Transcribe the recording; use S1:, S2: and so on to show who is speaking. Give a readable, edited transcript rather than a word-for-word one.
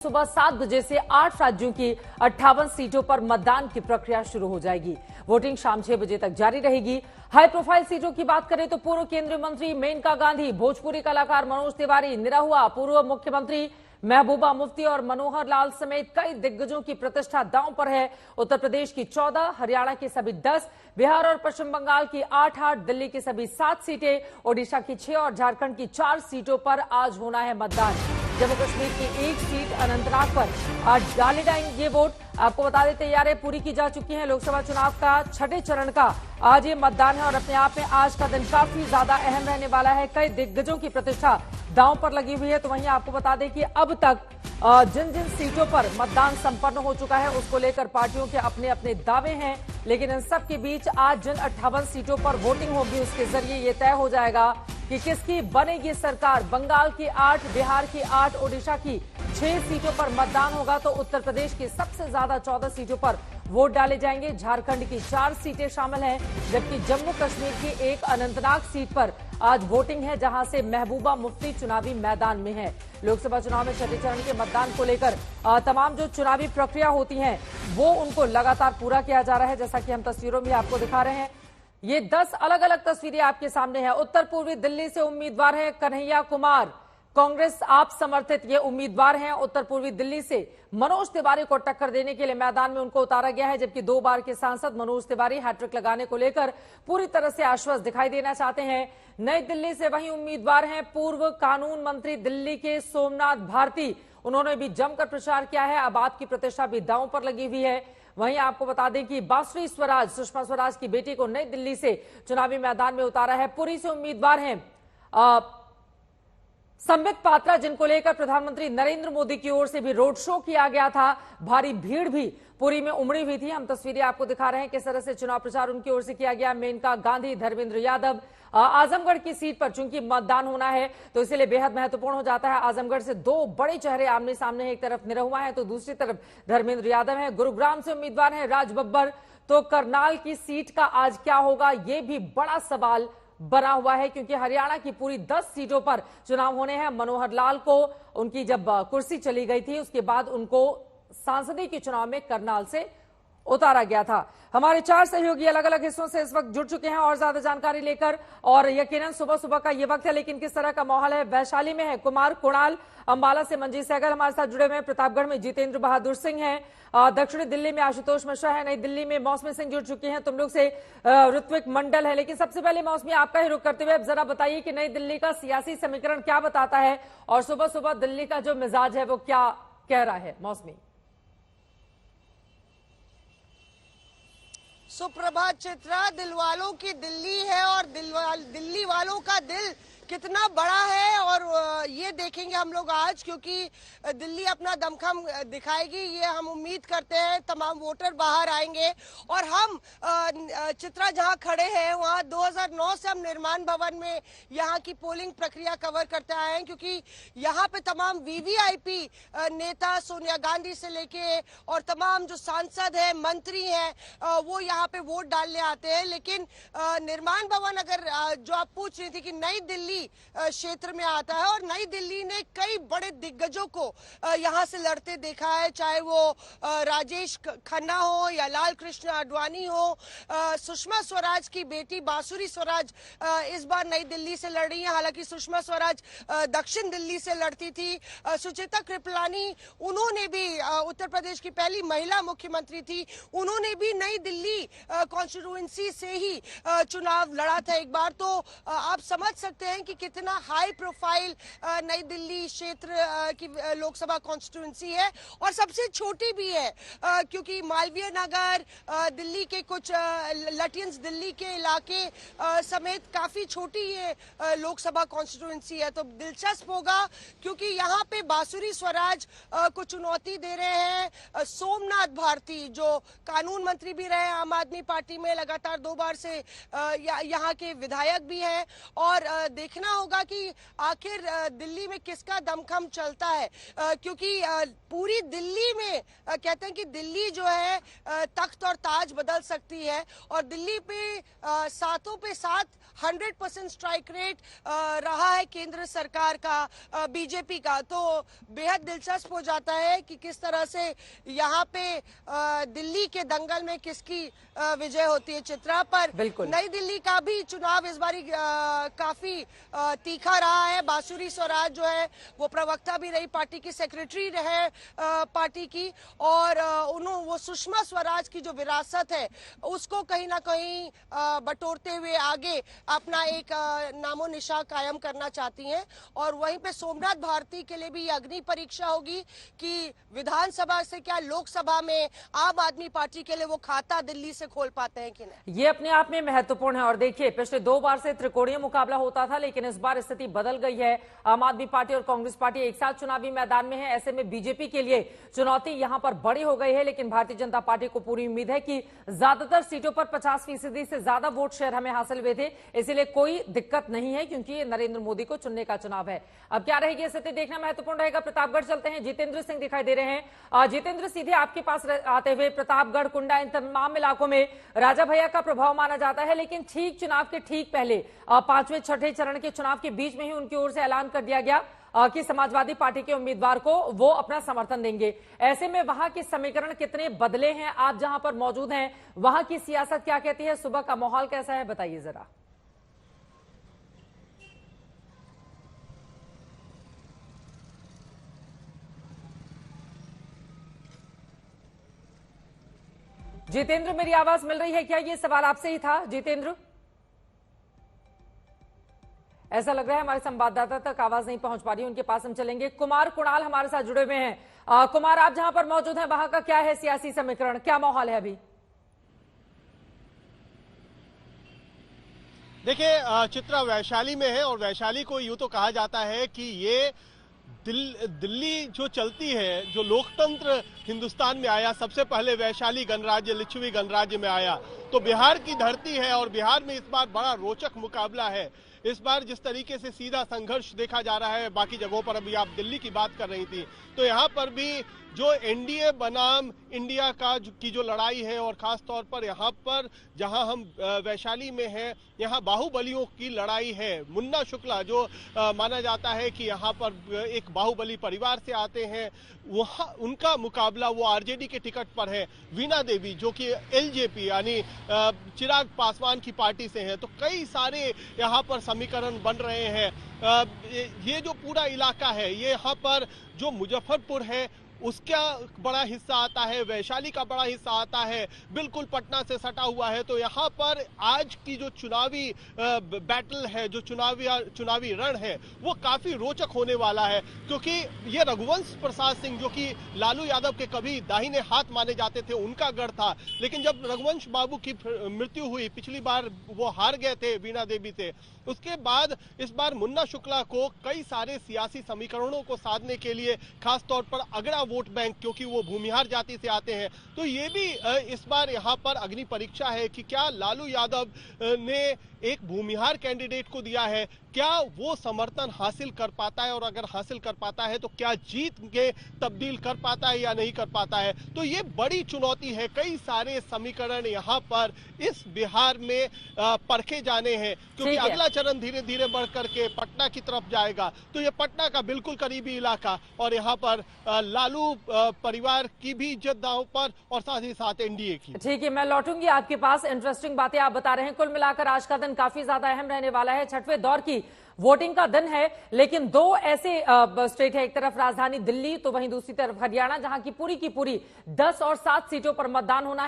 S1: सुबह 7 बजे से 8 राज्यों की 58 सीटों पर मतदान की प्रक्रिया शुरू हो जाएगी। वोटिंग शाम 6 बजे तक जारी रहेगी। हाई प्रोफाइल सीटों की बात करें तो पूर्व केंद्रीय मंत्री मेनका गांधी, भोजपुरी कलाकार मनोज तिवारी, निरहुआ पूर्व मुख्यमंत्री महबूबा मुफ्ती और मनोहर लाल समेत कई दिग्गजों की प्रतिष्ठा दांव पर है। उत्तर प्रदेश की 14, हरियाणा की सभी 10, बिहार और पश्चिम बंगाल की 8, दिल्ली की सभी 7 सीटें, ओडिशा की 6 और झारखंड की 4 सीटों पर आज होना है मतदान। जम्मू कश्मीर की 1 सीट अनंतनाग पर आज डाले जाएंगे वोट। आपको बता दें, तैयारियां पूरी की जा चुकी हैं। लोकसभा चुनाव का 6ठे चरण का आज ये मतदान है और अपने आप में आज का दिन काफी ज्यादा अहम रहने वाला है। कई दिग्गजों की प्रतिष्ठा दांव पर लगी हुई है। तो वहीं आपको बता दें कि अब तक जिन जिन सीटों पर मतदान संपन्न हो चुका है उसको लेकर पार्टियों के अपने अपने दावे हैं, लेकिन इन सब के बीच आज जिन 58 सीटों पर वोटिंग होगी उसके जरिए ये तय हो जाएगा कि किसकी बनेगी सरकार। बंगाल की 8, बिहार की 8, ओडिशा की 6 सीटों पर मतदान होगा तो उत्तर प्रदेश की सबसे ज्यादा 14 सीटों पर वोट डाले जाएंगे। झारखंड की 4 सीटें शामिल हैं, जबकि जम्मू कश्मीर की 1 अनंतनाग सीट पर आज वोटिंग है, जहां से महबूबा मुफ्ती चुनावी मैदान में है। लोकसभा चुनाव में 6ठे चरण के मतदान को लेकर तमाम जो चुनावी प्रक्रिया होती है वो उनको लगातार पूरा किया जा रहा है। जैसा कि हम तस्वीरों में आपको दिखा रहे हैं, ये 10 अलग अलग तस्वीरें आपके सामने हैं। उत्तर पूर्वी दिल्ली से उम्मीदवार हैं कन्हैया कुमार, कांग्रेस आप समर्थित ये उम्मीदवार हैं। उत्तर पूर्वी दिल्ली से मनोज तिवारी को टक्कर देने के लिए मैदान में उनको उतारा गया है, जबकि 2 बार के सांसद मनोज तिवारी हैट्रिक लगाने को लेकर पूरी तरह से आश्वस्त दिखाई देना चाहते हैं। नई दिल्ली से वही उम्मीदवार हैं पूर्व कानून मंत्री दिल्ली के सोमनाथ भारती, उन्होंने भी जमकर प्रचार किया है। अब आपकी प्रतिष्ठा भी दांव पर लगी हुई है। वहीं आपको बता दें कि बासुरी स्वराज, सुषमा स्वराज की बेटी को नई दिल्ली से चुनावी मैदान में उतारा है। पुरी से उम्मीदवार हैं संबित पात्रा, जिनको लेकर प्रधानमंत्री नरेंद्र मोदी की ओर से भी रोड शो किया गया था। भारी भीड़ भी पुरी में उमड़ी हुई थी। हम तस्वीरें आपको दिखा रहे हैं किस तरह से चुनाव प्रचार उनकी ओर से किया गया। मेनका गांधी, धर्मेंद्र यादव, आजमगढ़ की सीट पर चूंकि मतदान होना है तो इसलिए बेहद महत्वपूर्ण हो जाता है। आजमगढ़ से 2 बड़े चेहरे आमने सामने हैं, एक तरफ निरहुआ है तो दूसरी तरफ धर्मेंद्र यादव है। गुरुग्राम से उम्मीदवार है राज बब्बर। तो करनाल की सीट का आज क्या होगा ये भी बड़ा सवाल बना हुआ है, क्योंकि हरियाणा की पूरी 10 सीटों पर चुनाव होने हैं। मनोहर लाल को उनकी जब कुर्सी चली गई थी उसके बाद उनको सांसदीय के चुनाव में करनाल से उतारा गया था। हमारे 4 सहयोगी अलग अलग हिस्सों से इस वक्त जुड़ चुके हैं और ज्यादा जानकारी लेकर, और यकीनन सुबह सुबह का ये वक्त है, लेकिन किस तरह का माहौल है। वैशाली में है कुमार कुणाल, अंबाला से मंजीत सहगल हमारे साथ जुड़े हुए हैं, प्रतापगढ़ में जितेंद्र बहादुर सिंह हैं, दक्षिणी दिल्ली में आशुतोष मिश्रा है, नई दिल्ली में मौसमी सिंह जुड़ चुकी हैं, तुम लोग से ऋत्विक मंडल है। लेकिन सबसे पहले मौसमी आपका ही रुख करते हुए अब जरा बताइए कि नई दिल्ली का सियासी समीकरण क्या बताता है और सुबह सुबह दिल्ली का जो मिजाज है वो क्या कह रहा है। मौसमी।
S2: सुप्रभात चित्रा, दिल वालों की दिल्ली है और दिल्ली वालों का दिल कितना बड़ा है और ये देखेंगे हम लोग आज, क्योंकि दिल्ली अपना दमखम दिखाएगी, ये हम उम्मीद करते हैं। तमाम वोटर बाहर आएंगे और हम चित्रा जहां खड़े हैं वहां 2009 से हम निर्माण भवन में यहां की पोलिंग प्रक्रिया कवर करते आए हैं, क्योंकि यहां पे तमाम वीवीआईपी नेता सोनिया गांधी से लेके और तमाम जो सांसद हैं, मंत्री हैं, वो यहाँ पे वोट डालने आते हैं। लेकिन निर्माण भवन अगर जो आप पूछ रही थी कि नई दिल्ली क्षेत्र में आता है और नई दिल्ली ने कई बड़े दिग्गजों को यहां से लड़ते देखा है, चाहे वो राजेश खन्ना हो या लाल कृष्ण आडवाणी हो। सुषमा स्वराज की बेटी बासुरी स्वराज इस बार नई दिल्ली से लड़ रही है, हालांकि सुषमा स्वराज दक्षिण दिल्ली से लड़ती थी। सुचेता कृपलानी, उन्होंने भी उत्तर प्रदेश की पहली महिला मुख्यमंत्री थी, उन्होंने भी नई दिल्ली कॉन्स्टिट्यूएंसी से ही चुनाव लड़ा था एक बार। तो आप समझ सकते हैं कि कितना हाई प्रोफाइल नई दिल्ली क्षेत्र की लोकसभा कॉन्स्टिट्यूएंसी है और सबसे छोटी भी है, क्योंकि मालवीय नगर, दिल्ली के कुछ लटियंस दिल्ली के इलाके समेत काफी छोटी ये लोकसभा कॉन्स्टिट्यूएंसी है। तो दिलचस्प होगा, क्योंकि यहाँ पे बासुरी स्वराज को चुनौती दे रहे हैं सोमनाथ भारती, जो कानून मंत्री भी रहे आम आदमी पार्टी में, लगातार 2 बार से यहाँ के विधायक भी हैं और देख देखना होगा कि आखिर दिल्ली में किसका दमखम चलता है, क्योंकि पूरी दिल्ली में कहते हैं कि दिल्ली जो है तख्त और ताज बदल सकती है, और दिल्ली पे सातों पे सात 100% स्ट्राइक रेट रहा है केंद्र सरकार का, बीजेपी का। तो बेहद दिलचस्प हो जाता है कि किस तरह से यहाँ पे दिल्ली के दंगल में किसकी विजय होती है। चित्रा पर नई दिल्ली का भी चुनाव इस बारी काफी तीखा रहा है। बांसुरी स्वराज जो है वो प्रवक्ता भी रही, पार्टी की सेक्रेटरी रहे पार्टी की, और वो सुषमा स्वराज की जो विरासत है उसको कहीं ना कहीं बटोरते हुए आगे अपना एक नामो निशा कायम करना चाहती हैं। और वहीं पे सोमनाथ भारती के लिए भी ये अग्नि परीक्षा होगी कि विधानसभा से क्या लोकसभा में आम आदमी पार्टी के लिए वो खाता दिल्ली से खोल पाते हैं कि नहीं।
S1: ये अपने आप में महत्वपूर्ण है। और देखिए, पिछले 2 बार से त्रिकोणीय मुकाबला होता था, लेकिन इस बार स्थिति बदल गई है। आम आदमी पार्टी और कांग्रेस पार्टी एक साथ चुनावी मैदान में है। ऐसे में बीजेपी के लिए चुनौती यहां पर बड़ी हो गई है, लेकिन भारतीय जनता पार्टी को पूरी उम्मीद है कि ज्यादातर सीटों पर 50% से ज्यादा वोट शेयर हमें हासिल हुए थे, इसलिए कोई दिक्कत नहीं है, क्योंकि ये नरेंद्र मोदी को चुनने का चुनाव है। अब क्या रहेगी स्थिति देखना महत्वपूर्ण रहेगा। प्रतापगढ़ चलते हैं, जितेंद्र सिंह दिखाई दे रहे हैं। जितेंद्र, सीधे आपके पास आते हुए, प्रतापगढ़, कुंडा, इन तमाम इलाकों में राजा भैया का प्रभाव माना जाता है, लेकिन ठीक चुनाव के ठीक पहले 5वें 6ठे चरण के चुनाव के बीच में ही उनकी ओर से ऐलान कर दिया गया कि समाजवादी पार्टी के उम्मीदवार को वो अपना समर्थन देंगे। ऐसे में वहां के समीकरण कितने बदले हैं? आप जहां पर मौजूद हैं वहां की सियासत क्या कहती है? सुबह का माहौल कैसा है, बताइए जरा। जितेंद्र, मेरी आवाज मिल रही है क्या? ये सवाल आपसे ही था जितेंद्र। ऐसा लग रहा है हमारे संवाददाता तक आवाज नहीं पहुंच पा रही, उनके पास हम चलेंगे। कुमार कुणाल हमारे साथ जुड़े हुए हैं। कुमार, आप जहां पर मौजूद हैं वहां का क्या है सियासी समीकरण, क्या माहौल है अभी?
S3: देखिए, चित्रा वैशाली में है, और वैशाली को यूं तो कहा जाता है कि ये दिल्ली जो चलती है, जो लोकतंत्र हिंदुस्तान में आया, सबसे पहले वैशाली गणराज्य, लिच्छवी गणराज्य में आया। तो बिहार की धरती है, और बिहार में इस बार बड़ा रोचक मुकाबला है। इस बार जिस तरीके से सीधा संघर्ष देखा जा रहा है, बाकी जगहों पर, अभी आप दिल्ली की बात कर रही थी, तो यहाँ पर भी जो एनडीए बनाम इंडिया की जो लड़ाई है, और खास तौर पर यहाँ पर जहाँ हम वैशाली में हैं, यहाँ बाहुबलियों की लड़ाई है। मुन्ना शुक्ला जो माना जाता है कि यहाँ पर एक बाहुबली परिवार से आते हैं, वहाँ उनका मुकाबला वो आरजेडी के टिकट पर है। वीणा देवी जो कि एलजेपी यानी चिराग पासवान की पार्टी से हैं। तो कई सारे यहाँ पर समीकरण बन रहे हैं। ये जो पूरा इलाका है, ये यहाँ पर जो मुजफ्फरपुर है उसका बड़ा हिस्सा आता है, वैशाली का बड़ा हिस्सा आता है, बिल्कुल पटना से सटा हुआ है। तो यहाँ पर आज की जो चुनावी बैटल है, जो चुनावी रण है, वो काफी रोचक होने वाला है, क्योंकि ये रघुवंश प्रसाद सिंह जो कि लालू यादव के कभी दाहिने हाथ माने जाते थे, उनका गढ़ था। लेकिन जब रघुवंश बाबू की मृत्यु हुई, पिछली बार वो हार गए थे वीणा देवी से, उसके बाद इस बार मुन्ना शुक्ला को कई सारे सियासी समीकरणों को साधने के लिए, खासतौर पर अगड़ा वोट बैंक, क्योंकि वो भूमिहार जाति से आते हैं, तो ये भी इस बार यहाँ पर अग्नि परीक्षा है कि क्या लालू यादव ने एक भूमिहार कैंडिडेट को दिया है, क्या वो समर्थन हासिल कर पाता है, और अगर हासिल कर पाता है तो क्या जीत के तब्दील कर पाता है या नहीं कर पाता है। तो ये बड़ी चुनौती है। कई सारे समीकरण यहाँ पर इस बिहार में परखे जाने हैं, क्योंकि अगला चरण धीरे धीरे बढ़ करके पटना की तरफ जाएगा। तो ये पटना का बिल्कुल करीबी इलाका, और यहाँ पर लालू परिवार की भी इज्जत दांव पर, और साथ ही साथ एनडीए की। ठीक
S1: है, मैं लौटूंगी आपके पास। इंटरेस्टिंग बातें आप बता रहे हैं। कुल मिलाकर आज का दिन काफी ज्यादा अहम रहने वाला है। 6वें दौर की वोटिंग का दिन है, लेकिन 2 ऐसे स्टेट है, एक तरफ राजधानी दिल्ली तो वहीं दूसरी तरफ हरियाणा, जहां की पूरी 10 और 7 सीटों पर मतदान होना है।